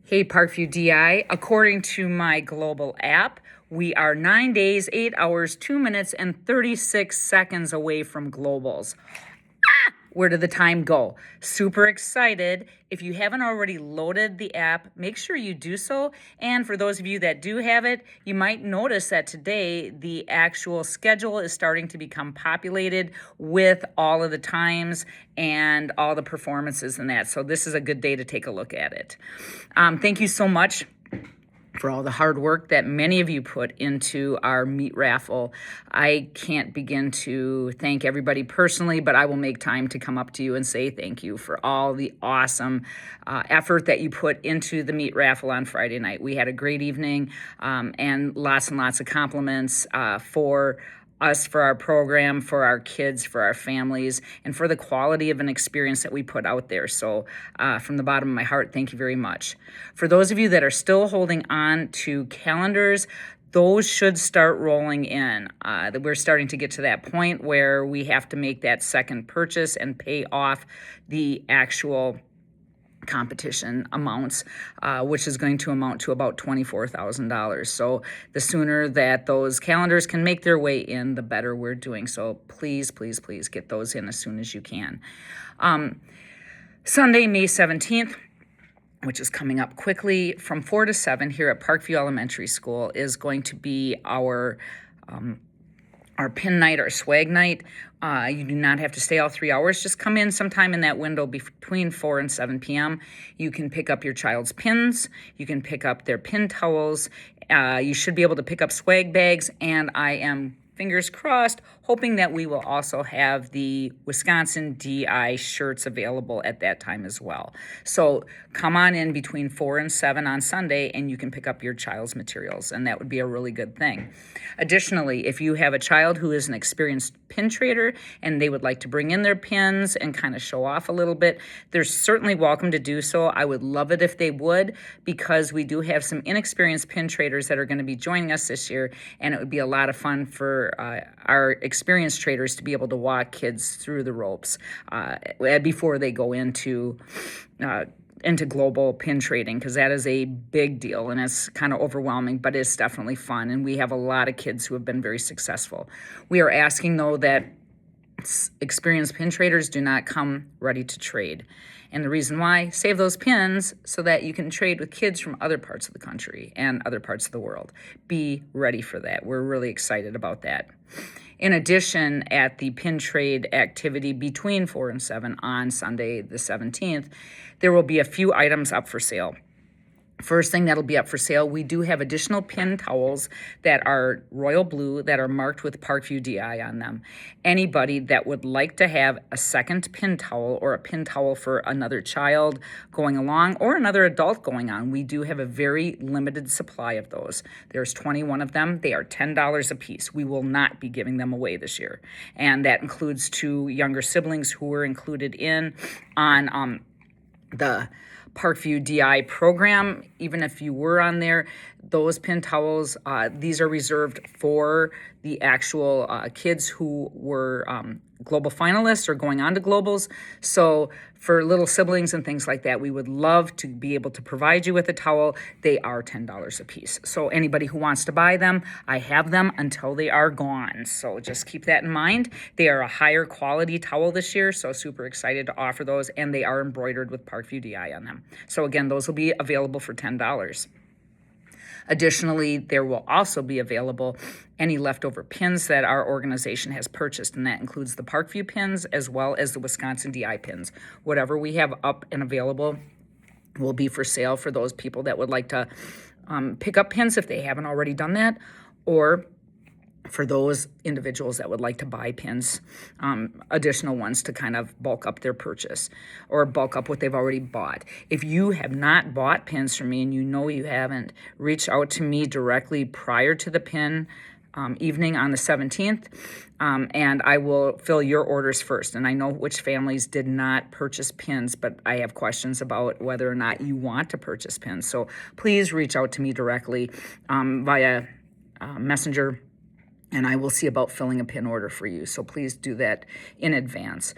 Hey, Parkview DI, according to my global app, we are 9 days, 8 hours, 2 minutes, and 36 seconds away from globals. Where did the time go? Super excited. If you haven't already loaded the app, make sure you do so. And for those of you that do have it, you might notice that today the actual schedule is starting to become populated with all of the times and all the performances and that. So this is a good day to take a look at it. Thank you so much for all the hard work that many of you put into our meat raffle. I can't begin to thank everybody personally, but I will make time to come up to you and say thank you for all the awesome effort that you put into the meat raffle on Friday night. We had a great evening and lots of compliments for us, for our program, for our kids, for our families, and for the quality of an experience that we put out there. So from the bottom of my heart, thank you very much. For those of you that are still holding on to calendars, those should start rolling in. We're starting to get to that point where we have to make that second purchase and pay off the actual competition amounts, which is going to amount to about $24,000. So the sooner that those calendars can make their way in, the better we're doing. So please get those in as soon as you can. Sunday, May 17th, which is coming up quickly, from 4 to 7 here at Parkview Elementary School is going to be our pin night, our swag night. You do not have to stay all 3 hours. Just come in sometime in that window between 4 and 7 p.m. You can pick up your child's pins. You can pick up their pin towels. You should be able to pick up swag bags. And I am, fingers crossed, hoping that we will also have the Wisconsin DI shirts available at that time as well. So come on in between 4 and 7 on Sunday and you can pick up your child's materials, and that would be a really good thing. Additionally, if you have a child who is an experienced pin trader and they would like to bring in their pins and kind of show off a little bit, they're certainly welcome to do so. I would love it if they would, because we do have some inexperienced pin traders that are going to be joining us this year, and it would be a lot of fun for our experienced traders to be able to walk kids through the ropes before they go into global pin trading, because that is a big deal and it's kind of overwhelming, but it's definitely fun. And we have a lot of kids who have been very successful. We are asking, though, that experienced pin traders do not come ready to trade. And the reason why, save those pins so that you can trade with kids from other parts of the country and other parts of the world. Be ready for that. We're really excited about that. In addition, at the pin trade activity between 4 and 7 on Sunday the 17th, there will be a few items up for sale. First thing that'll be up for sale, we do have additional pin towels that are royal blue that are marked with Parkview DI on them. Anybody that would like to have a second pin towel or a pin towel for another child going along or another adult going on, we do have a very limited supply of those. There's 21 of them. They are $10 a piece. We will not be giving them away this year. And that includes 2 younger siblings who were included on the Parkview DI program. Even if you were on there, those pin towels, these are reserved for the actual kids who were global finalists or going on to globals. So for little siblings and things like that, we would love to be able to provide you with a towel. They are $10 a piece. So anybody who wants to buy them, I have them until they are gone. So just keep that in mind. They are a higher quality towel this year, so super excited to offer those, and they are embroidered with Parkview DI on them. So again, those will be available for $10. Additionally, there will also be available any leftover pins that our organization has purchased, and that includes the Parkview pins as well as the Wisconsin DI pins. Whatever we have up and available will be for sale for those people that would like to pick up pins if they haven't already done that, or for those individuals that would like to buy pins, additional ones to kind of bulk up their purchase or bulk up what they've already bought. If you have not bought pins from me and you know you haven't, reach out to me directly prior to the pin evening on the 17th, and I will fill your orders first. And I know which families did not purchase pins, but I have questions about whether or not you want to purchase pins. So please reach out to me directly via Messenger, and I will see about filling a pin order for you. So please do that in advance.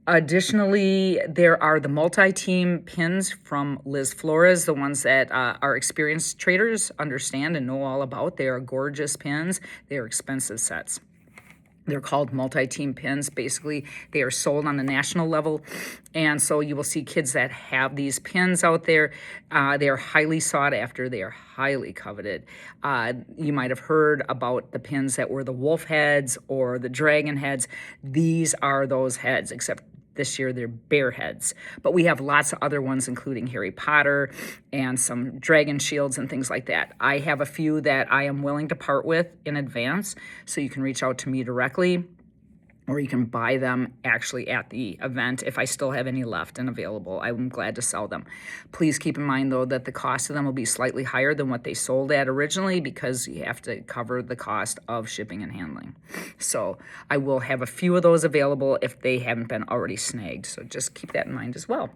Additionally, there are the multi-team pins from Liz Flores, the ones that our experienced traders understand and know all about. They are gorgeous pins. They are expensive sets. They're called multi-team pins. Basically, they are sold on the national level. And so you will see kids that have these pins out there. They are highly sought after. They are highly coveted. You might have heard about the pins that were the wolf heads or the dragon heads. These are those heads, except this year they're bear heads. But we have lots of other ones, including Harry Potter and some dragon shields and things like that. I have a few that I am willing to part with in advance, so you can reach out to me directly, or you can buy them actually at the event if I still have any left and available. I'm glad to sell them. Please keep in mind, though, that the cost of them will be slightly higher than what they sold at originally, because you have to cover the cost of shipping and handling. So I will have a few of those available if they haven't been already snagged. So just keep that in mind as well.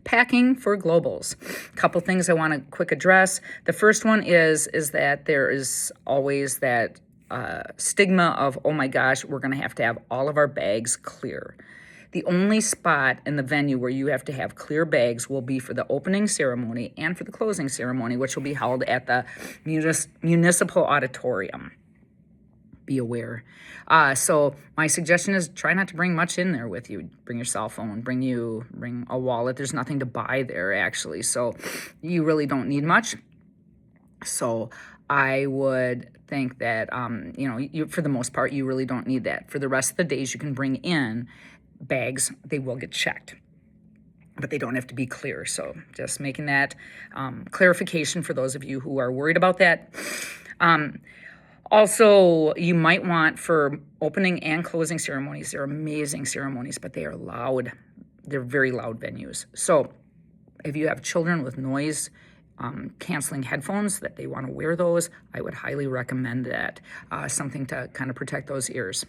Packing for globals. A couple things I want to quick address. The first one is that there is always that stigma of, oh my gosh, we're going to have all of our bags clear. The only spot in the venue where you have to have clear bags will be for the opening ceremony and for the closing ceremony, which will be held at the municipal auditorium. Be aware. So my suggestion is try not to bring much in there with you. Bring your cell phone, bring a wallet. There's nothing to buy there, actually. So you really don't need much. So I would think that, for the most part, you really don't need that. For the rest of the days, you can bring in bags. They will get checked, but they don't have to be clear. So just making that clarification for those of you who are worried about that. Also, you might want, for opening and closing ceremonies, they're amazing ceremonies, but they are loud. They're very loud venues. So if you have children with noise canceling headphones that they want to wear those, I would highly recommend that, something to kind of protect those ears.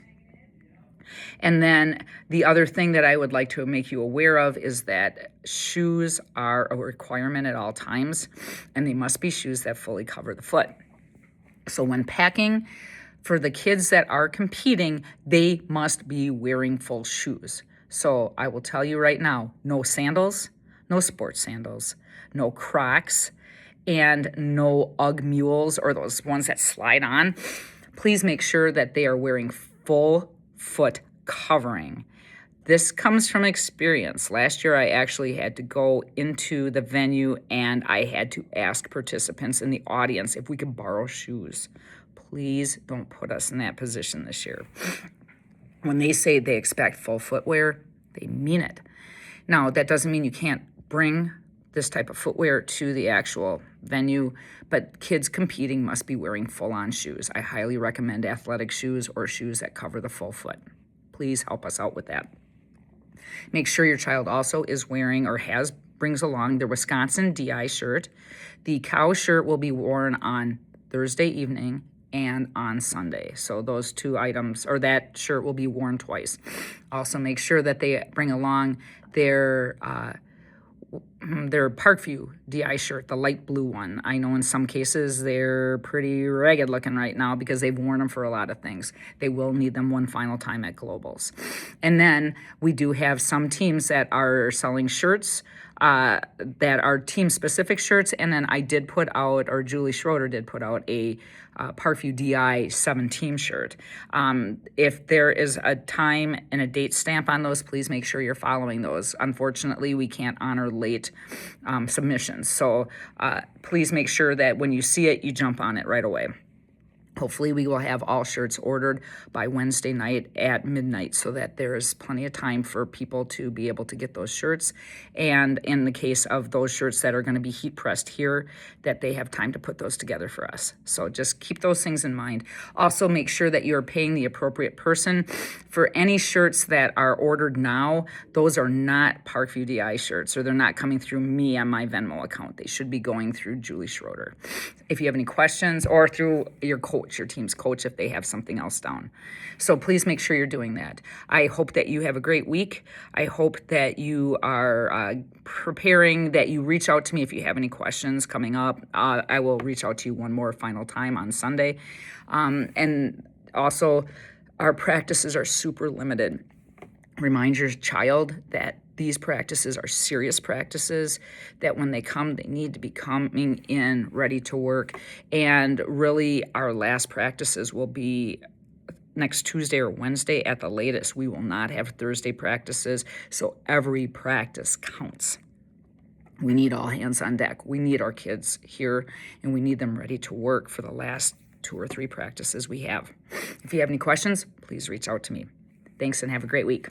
And then the other thing that I would like to make you aware of is that shoes are a requirement at all times, and they must be shoes that fully cover the foot. So when packing, for the kids that are competing, they must be wearing full shoes. So I will tell you right now, no sandals, no sports sandals, no Crocs, and no Ugg mules or those ones that slide on. Please make sure that they are wearing full foot covering. This comes from experience. Last year, I actually had to go into the venue and I had to ask participants in the audience if we could borrow shoes. Please don't put us in that position this year. When they say they expect full footwear, they mean it. Now, that doesn't mean you can't bring this type of footwear to the actual venue, but kids competing must be wearing full-on shoes. I highly recommend athletic shoes or shoes that cover the full foot. Please help us out with that. Make sure your child also is wearing or brings along the Wisconsin DI shirt. The cow shirt will be worn on Thursday evening and on Sunday. So those two items, or that shirt, will be worn twice. Also make sure that they bring along their Parkview DI shirt, the light blue one. I know in some cases they're pretty ragged looking right now because they've worn them for a lot of things. They will need them one final time at Globals. And then we do have some teams that are selling shirts that are team-specific shirts. And then I did put out, or Julie Schroeder did put out, a Parkview DI 7-team shirt. If there is a time and a date stamp on those, please make sure you're following those. Unfortunately, we can't honor late submissions. So please make sure that when you see it, you jump on it right away. Hopefully we will have all shirts ordered by Wednesday night at midnight so that there is plenty of time for people to be able to get those shirts. And in the case of those shirts that are going to be heat pressed here, that they have time to put those together for us. So just keep those things in mind. Also make sure that you're paying the appropriate person. For any shirts that are ordered now, those are not Parkview DI shirts, or they're not coming through me on my Venmo account. They should be going through Julie Schroeder. If you have any questions, or through your coach, your team's coach, if they have something else down. So please make sure you're doing that. I hope that you have a great week. I hope that you are preparing, that you reach out to me if you have any questions coming up. I will reach out to you one more final time on Sunday. And also, our practices are super limited. Remind your child that these practices are serious practices, that when they come, they need to be coming in ready to work. And really, our last practices will be next Tuesday or Wednesday at the latest. We will not have Thursday practices, so every practice counts. We need all hands on deck. We need our kids here, and we need them ready to work for the last 2 or 3 practices we have. If you have any questions, please reach out to me. Thanks and have a great week.